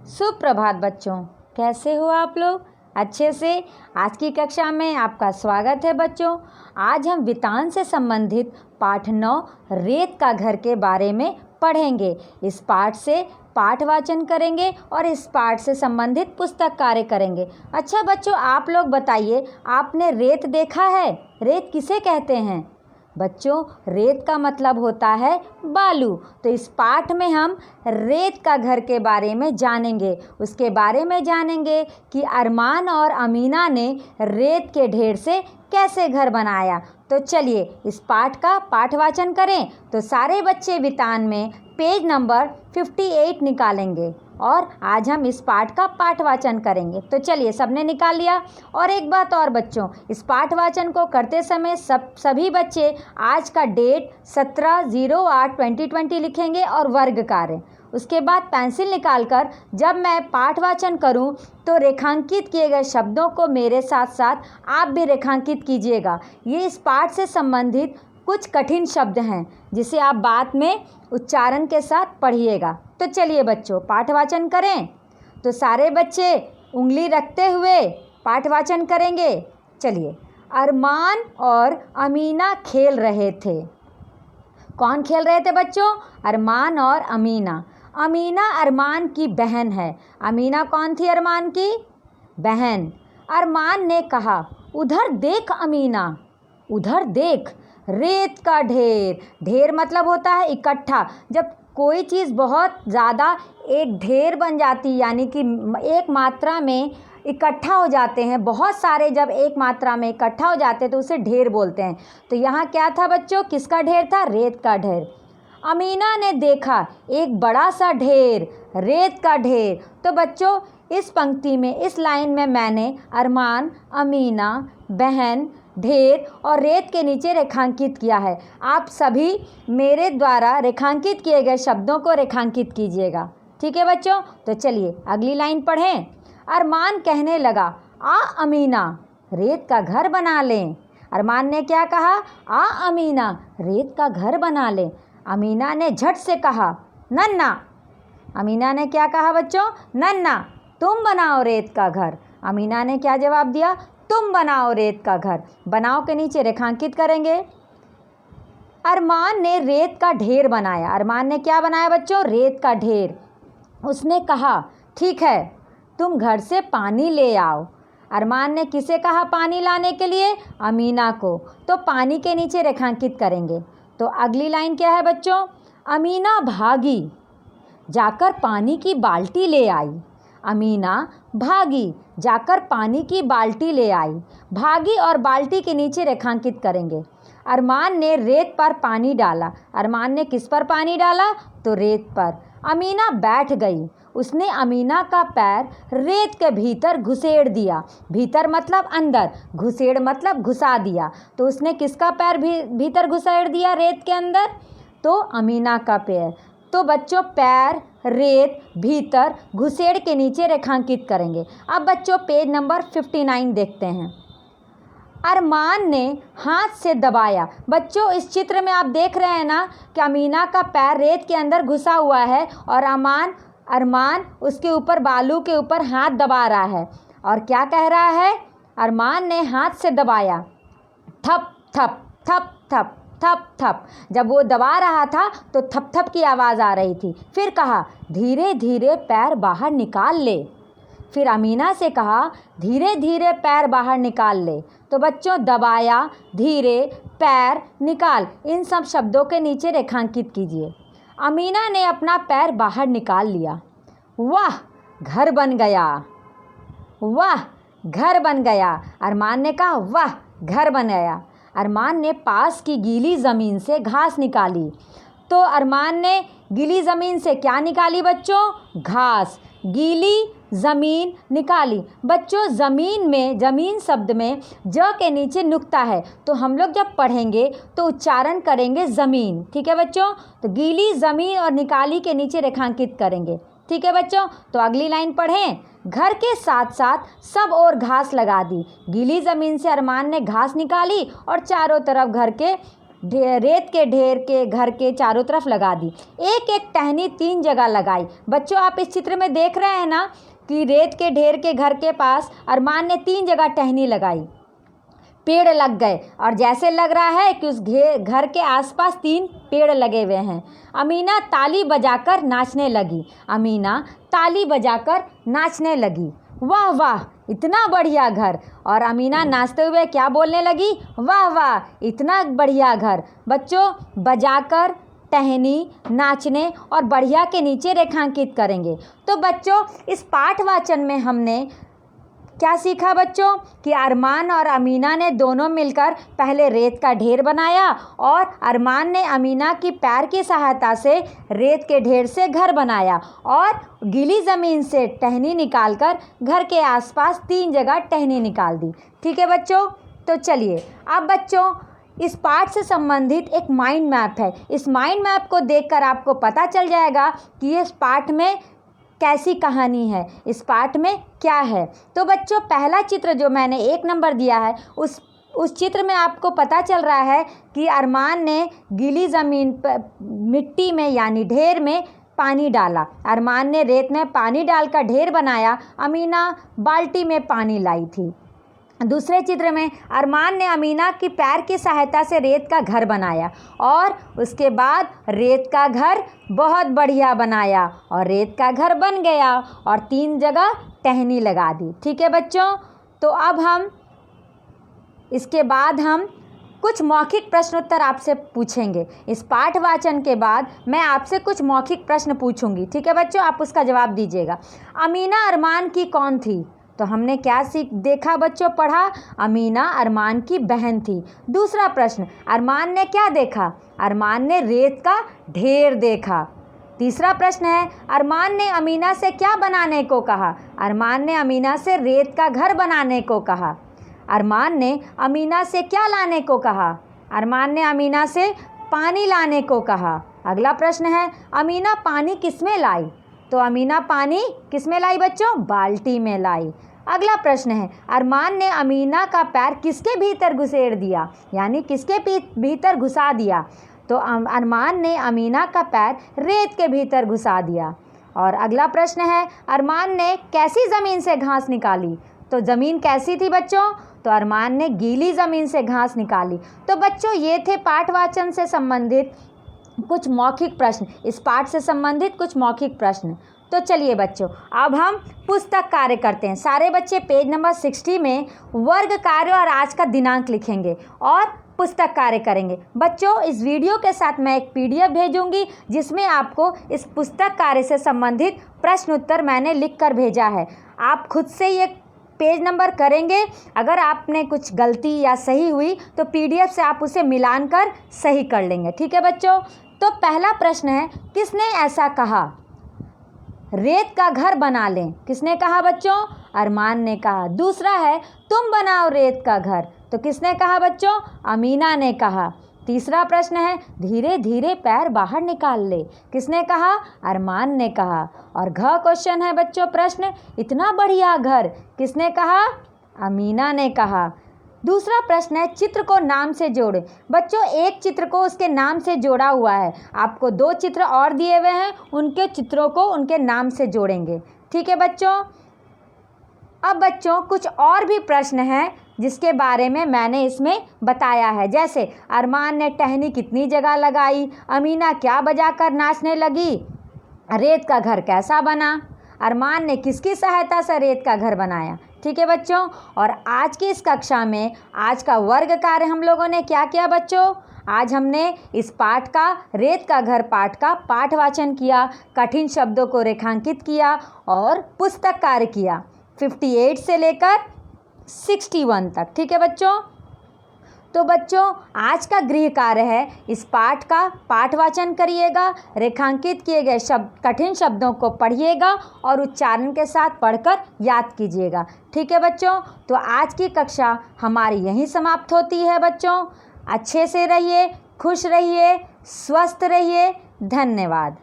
सुप्रभात बच्चों, कैसे हो आप लोग? अच्छे से। आज की कक्षा में आपका स्वागत है बच्चों। आज हम वितान से संबंधित पाठ 9 रेत का घर के बारे में पढ़ेंगे। इस पाठ से पाठ वाचन करेंगे और इस पाठ से संबंधित पुस्तक कार्य करेंगे। अच्छा बच्चों, आप लोग बताइए, आपने रेत देखा है? रेत किसे कहते हैं? बच्चों, रेत का मतलब होता है बालू। तो इस पाठ में हम रेत का घर के बारे में जानेंगे। उसके बारे में जानेंगे कि अरमान और अमीना ने रेत के ढेर से कैसे घर बनाया। तो चलिए इस पाठ का पाठ वाचन करें। तो सारे बच्चे वितान में पेज नंबर 58 निकालेंगे और आज हम इस पाठ का पाठ वाचन करेंगे। तो चलिए, सबने निकाल लिया। और एक बात और बच्चों, इस पाठ वाचन को करते समय सभी बच्चे आज का डेट 17/08/2020 लिखेंगे और वर्ग कार्य। उसके बाद पेंसिल निकालकर जब मैं पाठ वाचन करूं तो रेखांकित किए गए शब्दों को मेरे साथ साथ आप भी रेखांकित कीजिएगा। ये इस पाठ से संबंधित कुछ कठिन शब्द हैं जिसे आप बाद में उच्चारण के साथ पढ़िएगा। तो चलिए बच्चों, पाठ वाचन करें। तो सारे बच्चे उंगली रखते हुए पाठ वाचन करेंगे। चलिए। अरमान और अमीना खेल रहे थे। कौन खेल रहे थे बच्चों? अरमान और अमीना। अमीना अरमान की बहन है। अमीना कौन थी? अरमान की बहन। अरमान ने कहा, उधर देख अमीना, उधर देख रेत का ढेर। ढेर मतलब होता है इकट्ठा। जब कोई चीज़ बहुत ज़्यादा एक ढेर बन जाती, यानी कि एक मात्रा में इकट्ठा हो जाते हैं, बहुत सारे जब एक मात्रा में इकट्ठा हो जाते हैं तो उसे ढेर बोलते हैं। तो यहाँ क्या था बच्चों? किसका ढेर था? रेत का ढेर। अमीना ने देखा एक बड़ा सा ढेर, रेत का ढेर। तो बच्चों, इस पंक्ति में, इस लाइन में मैंने अरमान, अमीना, बहन, ढेर और रेत के नीचे रेखांकित किया है। आप सभी मेरे द्वारा रेखांकित किए गए शब्दों को रेखांकित कीजिएगा। ठीक है बच्चों? तो चलिए अगली लाइन पढ़ें। अरमान कहने लगा, आ अमीना, रेत का घर बना लें। अरमान ने क्या कहा? आ अमीना, रेत का घर बना लें। अमीना ने झट से कहा, नन्ना। अमीना ने क्या कहा बच्चों? नन्ना, तुम बनाओ रेत का घर। अमीना ने क्या जवाब दिया? तुम बनाओ रेत का घर। बनाओ के नीचे रेखांकित करेंगे। अरमान ने रेत का ढेर बनाया। अरमान ने क्या बनाया बच्चों? रेत का ढेर। उसने कहा, ठीक है, तुम घर से पानी ले आओ। अरमान ने किसे कहा पानी लाने के लिए? अमीना को। तो पानी के नीचे रेखांकित करेंगे। तो अगली लाइन क्या है बच्चों? अमीना भागी, जाकर पानी की बाल्टी ले आई। अमीना भागी, जाकर पानी की बाल्टी ले आई। भागी और बाल्टी के नीचे रेखांकित करेंगे। अरमान ने रेत पर पानी डाला। अरमान ने किस पर पानी डाला? तो रेत पर। अमीना बैठ गई। उसने अमीना का पैर रेत के भीतर घुसेड़ दिया। भीतर मतलब अंदर, घुसेड़ मतलब घुसा दिया। तो उसने किसका पैर भीतर घुसेड़ दिया रेत के अंदर? तो अमीना का पैर। तो बच्चों, पैर, रेत, भीतर, घुसेड़ के नीचे रेखांकित करेंगे। अब बच्चों पेज नंबर 59 देखते हैं। अरमान ने हाथ से दबाया। बच्चों, इस चित्र में आप देख रहे हैं ना कि अमीना का पैर रेत के अंदर घुसा हुआ है और अरमान उसके ऊपर, बालू के ऊपर हाथ दबा रहा है। और क्या कह रहा है? अरमान ने हाथ से दबाया। थप थप थप थप थप थप। जब वो दबा रहा था तो थप थप की आवाज़ आ रही थी। फिर कहा, धीरे धीरे पैर बाहर निकाल ले। फिर अमीना से कहा, धीरे धीरे पैर बाहर निकाल ले। तो बच्चों, दबाया, धीरे, पैर, निकाल, इन सब शब्दों के नीचे रेखांकित कीजिए। अमीना ने अपना पैर बाहर निकाल लिया। वाह, घर बन गया। वाह, घर बन गया। अरमान ने कहा, वाह, घर बन गया। अरमान ने पास की गीली ज़मीन से घास निकाली। तो अरमान ने गीली ज़मीन से क्या निकाली बच्चों? घास। गीली ज़मीन निकाली। बच्चों, ज़मीन में, ज़मीन शब्द में ज के नीचे नुक्ता है, तो हम लोग जब पढ़ेंगे तो उच्चारण करेंगे ज़मीन। ठीक है बच्चों? तो गीली ज़मीन और निकाली के नीचे रेखांकित करेंगे। ठीक है बच्चों? तो अगली लाइन पढ़ें। घर के साथ साथ सब और घास लगा दी। गीली ज़मीन से अरमान ने घास निकाली और चारों तरफ घर के रेत के ढेर के घर के चारों तरफ लगा दी। एक एक टहनी 3 जगह लगाई। बच्चों आप इस चित्र में देख रहे हैं ना कि रेत के ढेर के घर के पास अरमान ने 3 जगह टहनी लगाई। पेड़ लग गए और जैसे लग रहा है कि उस घर के आसपास 3 पेड़ लगे हुए हैं। अमीना ताली बजाकर नाचने लगी। अमीना ताली बजाकर नाचने लगी। वाह वाह इतना बढ़िया घर। और अमीना नाचते हुए क्या बोलने लगी? वाह वाह इतना बढ़िया घर। बच्चों बजाकर, टहनी, नाचने और बढ़िया के नीचे रेखांकित करेंगे। तो बच्चों इस पाठवाचन में हमने क्या सीखा बच्चों कि अरमान और अमीना ने दोनों मिलकर पहले रेत का ढेर बनाया और अरमान ने अमीना की पैर की सहायता से रेत के ढेर से घर बनाया और गीली ज़मीन से टहनी निकालकर घर के आसपास 3 जगह टहनी निकाल दी। ठीक है बच्चों, तो चलिए अब बच्चों इस पाठ से संबंधित एक माइंड मैप है। इस माइंड मैप को देखकर आपको पता चल जाएगा कि इस पाठ में कैसी कहानी है, इस पाठ में क्या है। तो बच्चों पहला चित्र जो मैंने 1 नंबर दिया है उस चित्र में आपको पता चल रहा है कि अरमान ने गीली ज़मीन पर मिट्टी में यानी ढेर में पानी डाला। अरमान ने रेत में पानी डालकर ढेर बनाया। अमीना बाल्टी में पानी लाई थी। दूसरे चित्र में अरमान ने अमीना की पैर की सहायता से रेत का घर बनाया और उसके बाद रेत का घर बहुत बढ़िया बनाया और रेत का घर बन गया और 3 जगह टहनी लगा दी। ठीक है बच्चों, तो अब हम इसके बाद हम कुछ मौखिक प्रश्नोत्तर आपसे पूछेंगे। इस पाठवाचन के बाद मैं आपसे कुछ मौखिक प्रश्न पूछूंगी। ठीक है बच्चों, आप उसका जवाब दीजिएगा। अमीना अरमान की कौन थी? तो हमने क्या देखा बच्चों, पढ़ा अमीना अरमान की बहन थी। दूसरा प्रश्न, अरमान ने क्या देखा? अरमान ने रेत का ढेर देखा। तीसरा प्रश्न है, अरमान ने अमीना से क्या बनाने को कहा? अरमान ने अमीना से रेत का घर बनाने को कहा। अरमान ने अमीना से क्या लाने को कहा? अरमान ने अमीना से पानी लाने को कहा। अगला प्रश्न है, अमीना पानी किसमें लाई? तो अमीना पानी किसमें लाई बच्चों? बाल्टी में लाई। अगला प्रश्न है, अरमान ने अमीना का पैर किसके भीतर घुसेड़ दिया यानी किसके भीतर घुसा दिया? तो अरमान ने अमीना का पैर रेत के भीतर घुसा दिया। और अगला प्रश्न है, अरमान ने कैसी ज़मीन से घास निकाली? तो ज़मीन कैसी थी बच्चों? तो अरमान ने गीली ज़मीन से घास निकाली। तो बच्चों ये थे पाठवाचन से संबंधित कुछ मौखिक प्रश्न, इस पाठ से संबंधित कुछ मौखिक प्रश्न। तो चलिए बच्चों अब हम पुस्तक कार्य करते हैं। सारे बच्चे पेज नंबर 60 में वर्ग कार्य और आज का दिनांक लिखेंगे और पुस्तक कार्य करेंगे। बच्चों इस वीडियो के साथ मैं एक PDF भेजूंगी जिसमें आपको इस पुस्तक कार्य से संबंधित प्रश्न उत्तर मैंने लिख कर भेजा है। आप खुद से ये पेज नंबर करेंगे। अगर आपने कुछ गलती या सही हुई तो PDF से आप उसे मिलान कर सही कर लेंगे। ठीक है बच्चों, तो पहला प्रश्न है, किसने ऐसा कहा? रेत का घर बना लें। किसने कहा बच्चों? अरमान ने कहा। दूसरा है, तुम बनाओ रेत का घर। तो किसने कहा बच्चों? अमीना ने कहा। तीसरा प्रश्न है, धीरे धीरे पैर बाहर निकाल ले। किसने कहा? अरमान ने कहा। और घ क्वेश्चन है बच्चों प्रश्न, इतना बढ़िया घर। किसने कहा? अमीना ने कहा। दूसरा प्रश्न है, चित्र को नाम से जोड़ें। बच्चों एक चित्र को उसके नाम से जोड़ा हुआ है। आपको 2 चित्र और दिए हुए हैं, उनके चित्रों को उनके नाम से जोड़ेंगे। ठीक है बच्चों, अब बच्चों कुछ और भी प्रश्न हैं जिसके बारे में मैंने इसमें बताया है। जैसे अरमान ने टहनी कितनी जगह लगाई? अमीना क्या बजाकर नाचने लगी? रेत का घर कैसा बना? अरमान ने किसकी सहायता से रेत का घर बनाया? ठीक है बच्चों, और आज की इस कक्षा में आज का वर्ग कार्य हम लोगों ने क्या किया बच्चों? आज हमने इस पाठ का रेत का घर पाठ का पाठवाचन किया, कठिन शब्दों को रेखांकित किया और पुस्तक कार्य किया 58 से लेकर 61 तक। ठीक है बच्चों, तो बच्चों आज का गृह कार्य है, इस पाठ का पाठवाचन करिएगा, रेखांकित किए गए कठिन शब्दों को पढ़िएगा और उच्चारण के साथ पढ़कर याद कीजिएगा। ठीक है बच्चों, तो आज की कक्षा हमारी यहीं समाप्त होती है बच्चों। अच्छे से रहिए, खुश रहिए, स्वस्थ रहिए। धन्यवाद।